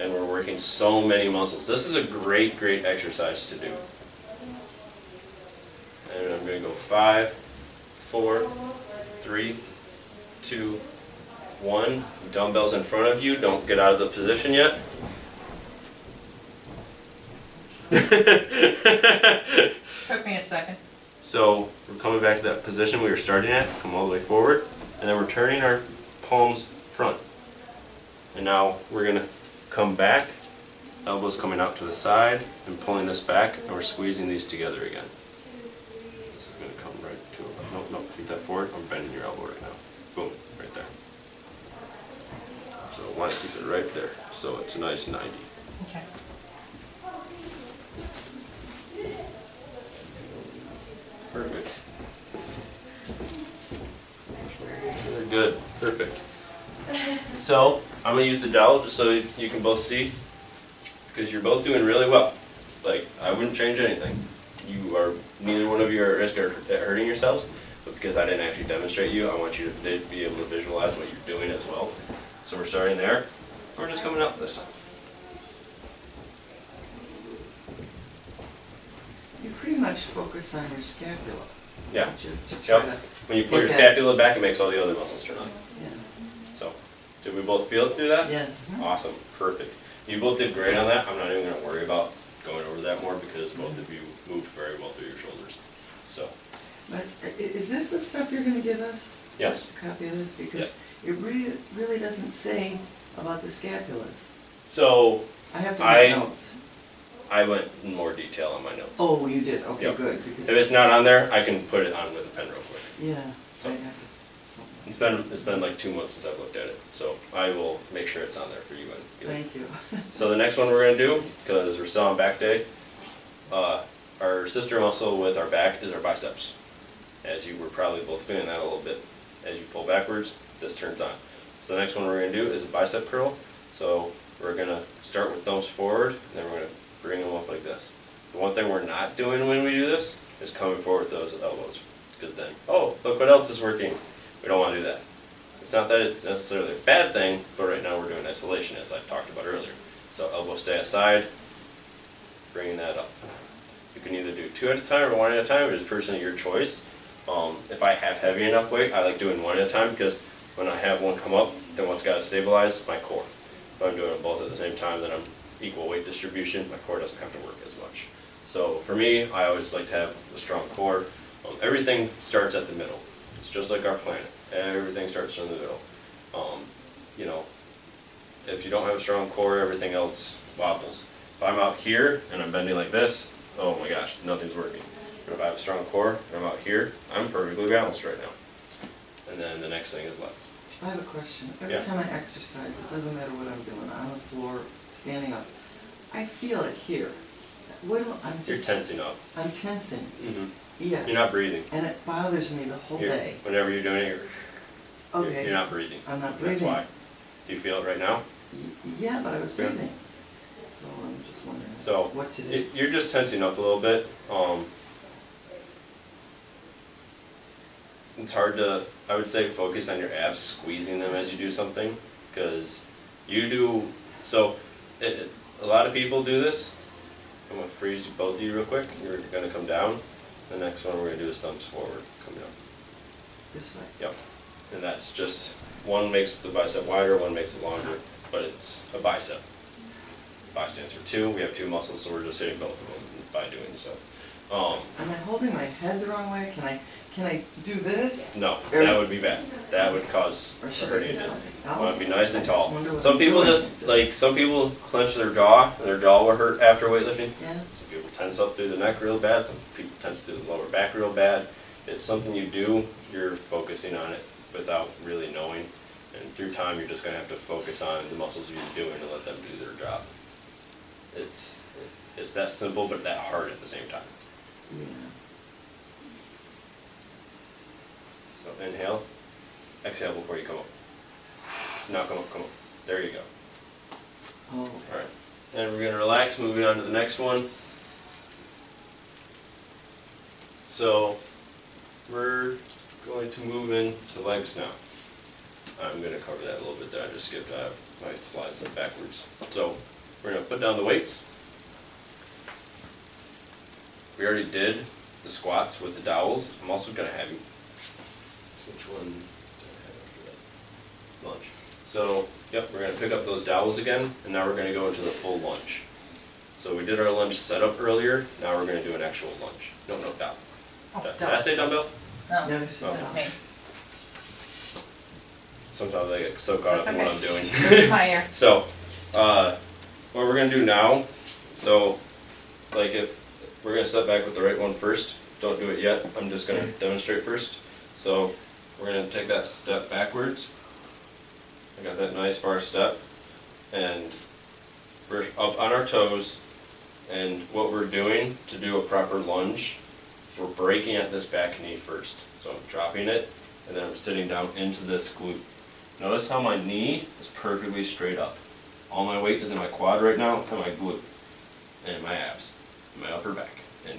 and we're working so many muscles. This is a great, great exercise to do. And I'm going to go 5, 4, 3, 2, 1. Dumbbells in front of you. Don't get out of the position yet. Took me a second. So we're coming back to that position we were starting at. Come all the way forward. And then we're turning our palms front. And now we're going to come back. Elbows coming out to the side and pulling this back. And we're squeezing these together again. This is going to come right to a... Nope, nope. Keep that forward. I'm bending your elbow right now. Boom. Right there. So I want to keep it right there. So it's a nice 90. Okay. Perfect. Really good. Perfect. So, I'm going to use the dowel just so you can both see, because you're both doing really well. Like, I wouldn't change anything. Neither one of you are at risk of hurting yourselves, but because I didn't actually demonstrate you, I want you to be able to visualize what you're doing as well. So we're starting there. We're just coming up this time. You pretty much focus on your scapula. Yeah. don't you, to try Yep. to- When you pull your Okay. scapula back, it makes all the other muscles turn on. Yeah. So, did we both feel it through that? Yes. Awesome, perfect. You both did great on that. I'm not even gonna worry about going over that more because both of you moved very well through your shoulders. So, But is this the stuff you're gonna give us? yes. A copy of this? Because it really doesn't say about the scapulas. So, I have to I- make notes. I went in more detail on my notes. Oh, you did, okay, Yep. good, because. If it's not on there, I can put it on with a pen real quick. Yeah, So- I have to, something. It's been like 2 months since I've looked at it, so I will make sure it's on there for you and Thank you. So the next one we're gonna do, because we're still on back day, our sister muscle with our back is our biceps. As you were probably both feeling that a little bit. As you pull backwards, this turns on. So the next one we're gonna do is a bicep curl. So we're gonna start with thumbs forward, and then we're gonna bring them up like this. The one thing we're not doing when we do this is coming forward with those elbows. Because then, oh, look what else is working. We don't wanna do that. It's not that it's necessarily a bad thing, but right now we're doing isolation as I talked about earlier. So elbows stay aside, bringing that up. You can either do 2 at a time or 1 at a time, it is personally your choice. If I have heavy enough weight, I like doing 1 at a time because when I have one come up, then one's gotta stabilize my core. If I'm doing them both at the same time, then I'm equal weight distribution, my core doesn't have to work as much. So for me, I always like to have a strong core. Everything starts at the middle. It's just like our planet. Everything starts from the middle. You know, if you don't have a strong core, everything else wobbles. If I'm out here and I'm bending like this, oh my gosh, nothing's working. But if I have a strong core and I'm out here, I'm perfectly balanced right now. And then the next thing is legs. I have a question. Every Yeah. time I exercise, it doesn't matter what I'm doing, on the floor, standing up, I feel it here. What do, I'm You're just, tensing up. I'm tensing, Mm-hmm. yeah. You're not breathing. And it bothers me the whole day. Whenever you're doing it, you're Okay. not breathing. I'm not That's breathing. why. Do you feel it right now? Yeah, but I was Yeah. breathing. So I'm just wondering So what to do. you're just tensing up a little bit. It's hard to, I would say, focus on your abs, squeezing them as you do something, because you do. So a lot of people do this. I'm gonna freeze both of you real quick. You're gonna come down. The next one we're gonna do is thumbs forward, come down. This way. Yep. And that's just, one makes the bicep wider, one makes it longer, but it's a bicep. Bi stands for 2, we have 2 muscles, so we're just hitting both of them by doing so. Am I holding my head the wrong way? Can I do this? No, that would be bad. That would cause Or a should I do hernia. something I want else? to be nice and I just tall. wonder what Some I'm people doing. just, like, some people clench their jaw, and their jaw will hurt after weightlifting. Yeah, Some people tense up through the neck real bad, some people tense through the lower back real bad. It's something you do, you're focusing on it without really knowing. And through time, you're just gonna have to focus on the muscles you're doing and let them do their job. It's that simple, but that hard at the same time. yeah. So inhale, exhale before you come up. Now come up, come up. There you go. Oh, Alright, and we're gonna relax, moving on to the next one. So, we're going to move into legs now. I'm gonna cover that a little bit there, I just skipped, I have my slides set backwards. So, we're gonna put down the weights. We already did the squats with the dowels. I'm also gonna have you, which one did I have after that? Lunge. So, yep, we're gonna pick up those dowels again, and now we're gonna go into the full lunge. So we did our lunge setup earlier, now we're gonna do an actual lunge. No, dowel. Oh, Did I say dumbbell? No, Yeah, you said Oh. that's that. me. Sometimes I get so caught up in what I'm That's doing. okay. It's higher. So, what we're gonna do now, so, like if, we're gonna step back with the right one first, don't do it yet, I'm just gonna demonstrate first. So, we're gonna take that step backwards. I got that nice far step, and we're up on our toes, and what we're doing to do a proper lunge, we're breaking at this back knee first. So I'm dropping it, and then I'm sitting down into this glute. Notice how my knee is perfectly straight up. All my weight is in my quad right now, and my glute, and my abs, and my upper back. And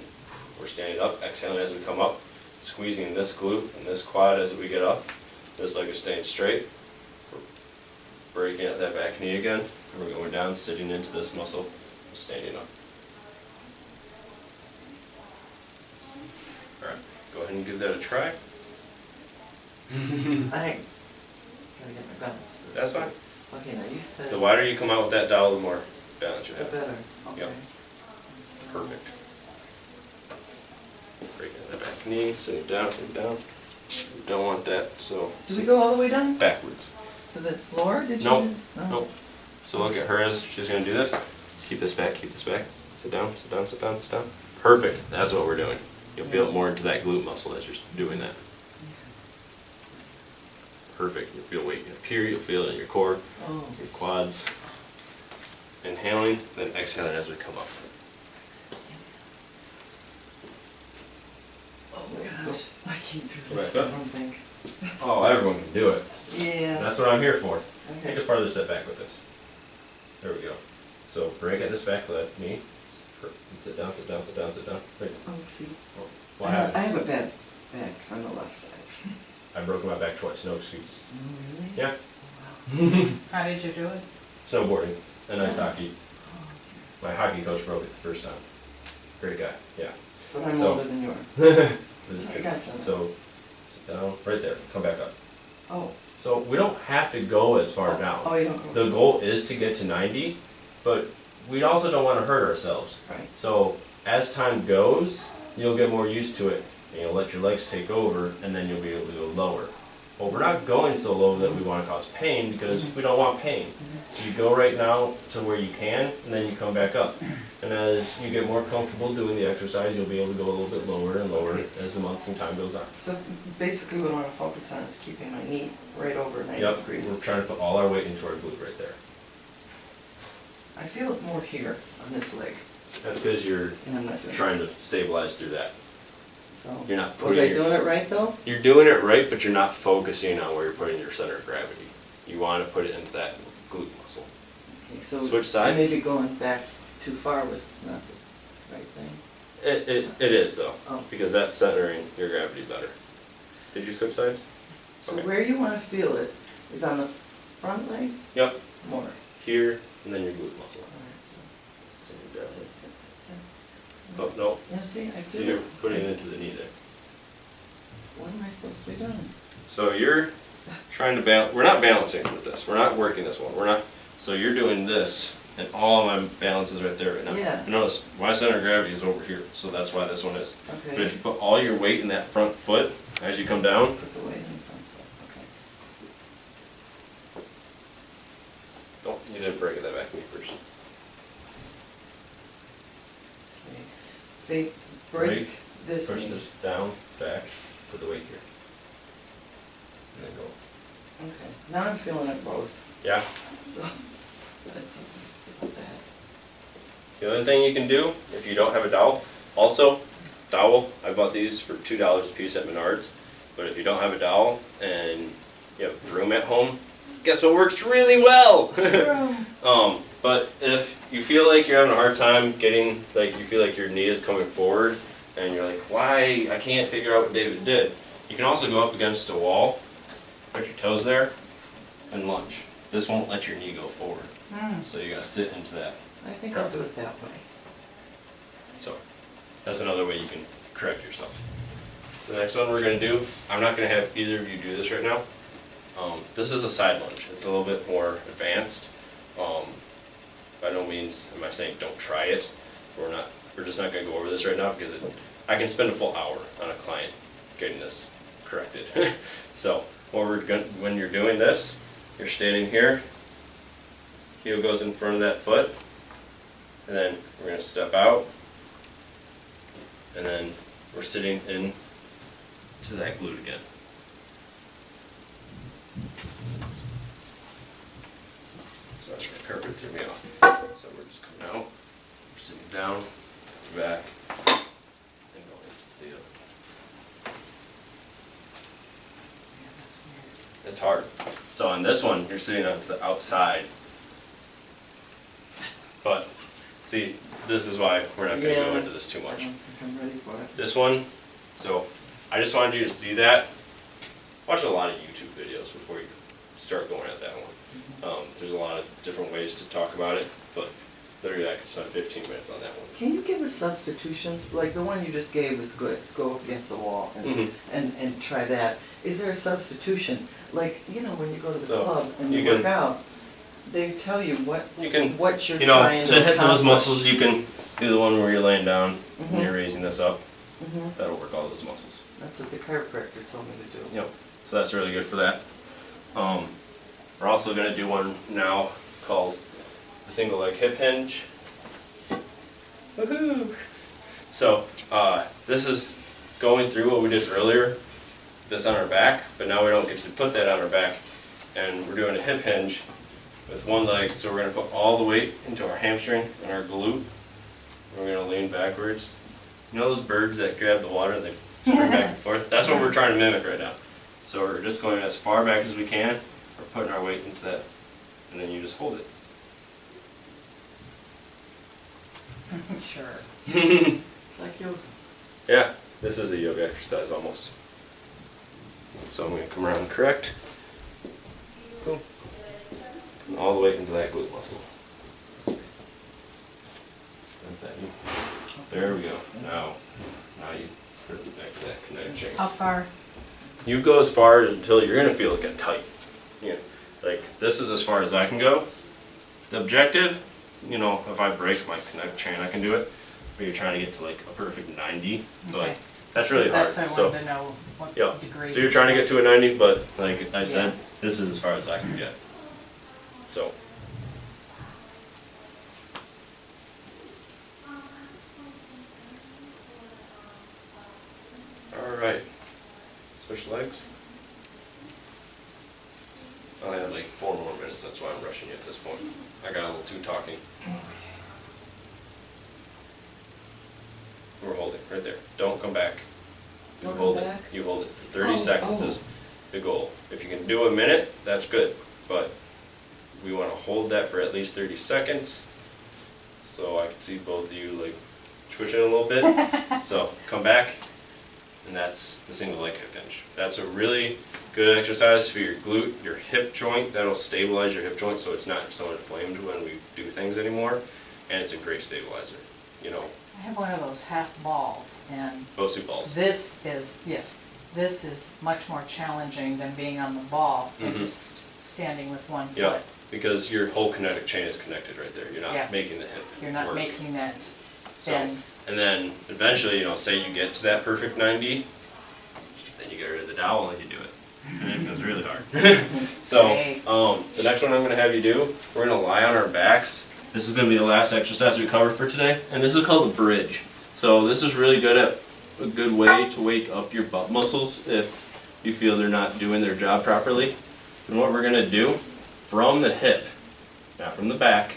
we're standing up, exhaling as we come up, squeezing this glute and this quad as we get up. This leg is staying straight. We're breaking at that back knee again, and we're going down, sitting into this muscle, standing up. Alright, go ahead and give that a try. I gotta get my balance first. That's fine. Okay, now you said. The wider you come out with that dowel, the more balance you The have. better, okay. Yep. So- Perfect. Breaking that back knee, sitting down, Don't want that, so. Do we go all the way down Backwards. to the floor, did you? Nope, No. nope. So look at her as she's gonna do this. Keep this back, Sit down, sit down, sit down, sit down. Perfect, that's what we're doing. You'll feel it more into that glute muscle as you're doing that. Perfect, you'll feel weight up here, you'll feel it in your core, Oh. your quads. Inhaling, then exhaling as we come up. Oh my gosh, I can't do Right, this, I up. don't think. Oh, everyone can do it. Yeah. That's what I'm here for. Take Okay. a farther step back with this. There we go. So break at this back leg, knee. Sit down, sit down, sit down, sit down. Right. Oh, see. Oh, I what have happened? a bad back on the left side. I broke my back twice, no excuse. Oh, really? Yeah. Wow. How did you do it? Snowboarding and ice hockey. Oh, My hockey coach broke it the first time. Great guy, yeah. but I'm So- older than you are. I gotcha. So, sit down, right there, come back up. Oh. So we don't have to go as far down. Oh, you don't go. The goal is to get to 90, but we also don't want to hurt ourselves. Right. So as time goes, you'll get more used to it, and you'll let your legs take over, and then you'll be able to go lower. But we're not going so low that we want to cause pain, because we don't want pain. So you go right now to where you can, and then you come back up. And as you get more comfortable doing the exercise, you'll be able to go a little bit lower and lower as the months and time goes on. So basically what I want to focus on is keeping my knee right over 90 Yep, degrees. we're trying to put all our weight into our glute right there. I feel it more here on this leg, That's because you're and I'm not doing it. trying to stabilize through that. So, You're not was putting I your- doing it right though? You're doing it right, but you're not focusing on where you're putting your center of gravity. You want to put it into that glute muscle. Okay, so Switch sides. maybe going back too far was not the right thing. It is though, Oh. because that's centering your gravity better. Did you switch sides? So Okay. where you want to feel it is on the front leg Yep. more. Here, and then your glute muscle. Alright, so Sit down. sit. Oh, no, Yeah, see, I so do you're it. putting it into the knee there. What am I supposed to be doing? So you're trying to balance, we're not balancing with this, we're not working this one, we're not, so you're doing this, and all of my balance is right there right now. Yeah. Notice, my center of gravity is over here, so that's why this one is. But Okay. if you put all your weight in that front foot, as you come down, Put the weight in front foot, okay. oh, you didn't break it that back knee first. Okay. Break this Push knee. this down, back, put the weight here. And then go. Okay, now I'm feeling it both, Yeah, so that's about that. the other thing you can do, if you don't have a dowel, also, dowel, I bought these for $2 a piece at Menards, but if you don't have a dowel and you have a broom at home, guess what works really well? But if you feel like you're having a hard time getting, like you feel like your knee is coming forward, and you're like, why, I can't figure out what David did, you can also go up against a wall, put your toes there, and lunge. This won't let your knee go forward, so you gotta sit into that. I think I'll do it that way. So that's another way you can correct yourself. So the next one we're gonna do, I'm not gonna have either of you do this right now. This is a side lunge. It's a little bit more advanced. By no means am I saying don't try it. We're just not gonna go over this right now because I can spend a full hour on a client getting this corrected. So when you're doing this, you're standing here, heel goes in front of that foot, and then we're gonna step out, and then we're sitting in to that glute again. So that's the carpet threw me off. So we're just coming out, we're sitting down, back, and going to the other. Yeah, that's weird. It's hard. So on this one, you're sitting on to the outside. But see, this is why we're not gonna go Yeah. into this too I much. don't think I'm ready for it. This one, so I just wanted you to see that. Watch a lot of YouTube videos before you start going at that one. There's a lot of different ways to talk about it, but literally I could spend 15 minutes on that one. Can you give us substitutions? Like the one you just gave is good, go up against the wall Mhm. and try that. Is there a substitution? Like, you know, when you go to the So, club and you you work can- out, they tell you what, You can, what you're you know, trying to to hit those accomplish. muscles, you can do the one where you're laying down and Mhm. you're raising this up. Mhm. That'll work all those muscles. That's what the chiropractor told me to do. Yep. So that's really good for that. We're also gonna do one now called the single leg hip hinge. Woohoo! So this is going through what we did earlier, this on our back, but now we don't get to put that on our back, and we're doing a hip hinge with one leg. So we're gonna put all the weight into our hamstring and our glute. We're gonna lean backwards. You know those birds that grab the water and they spring back and forth? That's what we're trying to mimic right now. So we're just going as far back as we can. We're putting our weight into that, and then you just hold it. Sure. It's like yoga. Yeah, this is a yoga exercise almost. So I'm going to come around correct. Boom. And all the way into that glute muscle. Like that. There we go. Now you put it back to that kinetic chain. How far? You go as far until you're going to feel it get tight. You know, like this is as far as I can go. The objective, you know, if I break my kinetic chain, I can do it. But you're trying to get to like a perfect 90, but Okay. that's really hard. That's what I So, wanted to know, what yeah. degree. So you're trying to get to a 90, but like I said, this is as far as I can get. So. All right. Switch legs. I only have like 4 more minutes. That's why I'm rushing you at this point. I got a little too talking. We're holding right there. Don't come back. You Don't hold come it. back? You hold it for 30 Oh, seconds oh. is the goal. If you can do a minute, that's good. But we want to hold that for at least 30 seconds. So I can see both of you like twitching a little bit. So come back, and that's the single leg hip hinge. That's a really good exercise for your glute, your hip joint. That'll stabilize your hip joint so it's not so inflamed when we do things anymore. And it's a great stabilizer. You know, I have one of those half balls, and Bosu balls. this is much more challenging than being on the ball and Mhm. just standing with one Yeah, foot. because your whole kinetic chain is connected right there. You're not Yeah. making the hip You're not work. making that So, bend. and then eventually, you know, say you get to that perfect 90, then you get rid of the dowel and you do it. And it becomes really hard. So, Great. the next one I'm going to have you do, we're going to lie on our backs. This is going to be the last exercise we cover for today. And this is called the bridge. So this is really good at a good way to wake up your butt muscles if you feel they're not doing their job properly. And what we're going to do, from the hip, not from the back,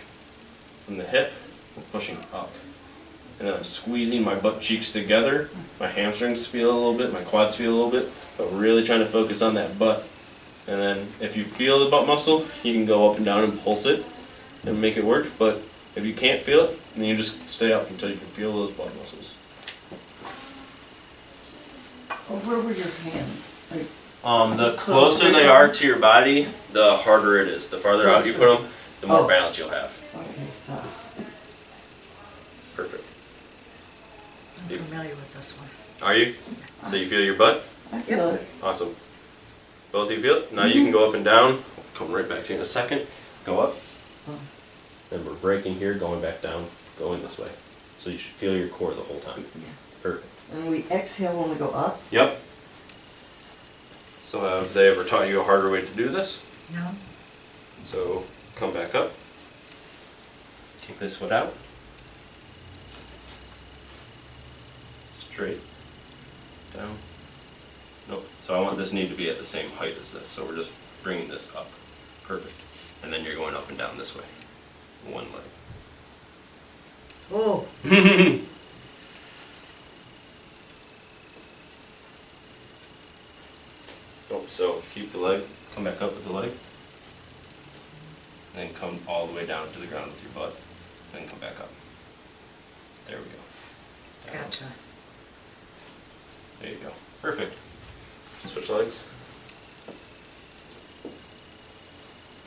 from the hip, we're pushing up. And I'm squeezing my butt cheeks together. My hamstrings feel a little bit, my quads feel a little bit, but we're really trying to focus on that butt. And then if you feel the butt muscle, you can go up and down and pulse it and make it work. But if you can't feel it, then you just stay up until you can feel those butt muscles. Well, where were your hands? Like, The Just close closer right they now? are to your body, the harder it is. The farther out you put them, the more Oh. balance you'll have. okay, so. Perfect. I'm If- familiar with this one. Are you? So you feel your butt? I feel it. Awesome. Both of you feel it? Now you can go up and down. I'll come right back to you in a second. Go up. Oh. Then we're breaking here, going back down, going this way. So you should feel your core the whole time. Yeah. Perfect. And we exhale when we go up. Yep. So have they ever taught you a harder way to do this? No? So come back up. Kick this foot out. Straight. Down. Nope. So I want this knee to be at the same height as this. So we're just bringing this up. Perfect. And then you're going up and down this way. One leg. Oh. Oh, so keep the leg, come back up with the leg. And then come all the way down to the ground with your butt. Then come back up. There we go. Down. Gotcha. There you go. Perfect. Switch legs.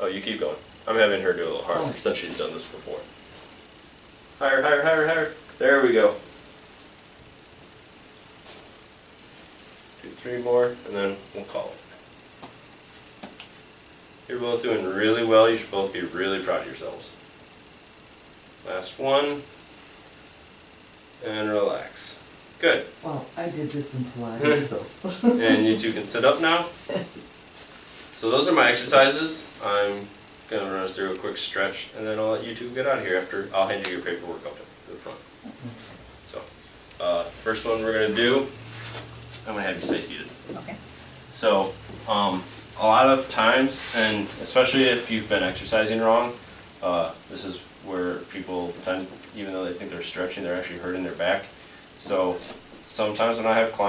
Oh, you keep going. I'm having her do a little harder Oh. since she's done this before. Higher, higher, higher, higher. There we go. Do 3 more, and then we'll call it. You're both doing really well. You should both be really proud of yourselves. Last one. And relax. Good. Well, I did this in Pilates, so. And you two can sit up now. So those are my exercises. I'm gonna run us through a quick stretch, and then I'll let you two get out of here after I'll hand you your paperwork up to the front. So, first one we're gonna do, I'm gonna have you stay seated. Okay. So, a lot of times, and especially if you've been exercising wrong, this is where people tend, even though they think they're stretching, they're actually hurting their back. So sometimes when I have clients,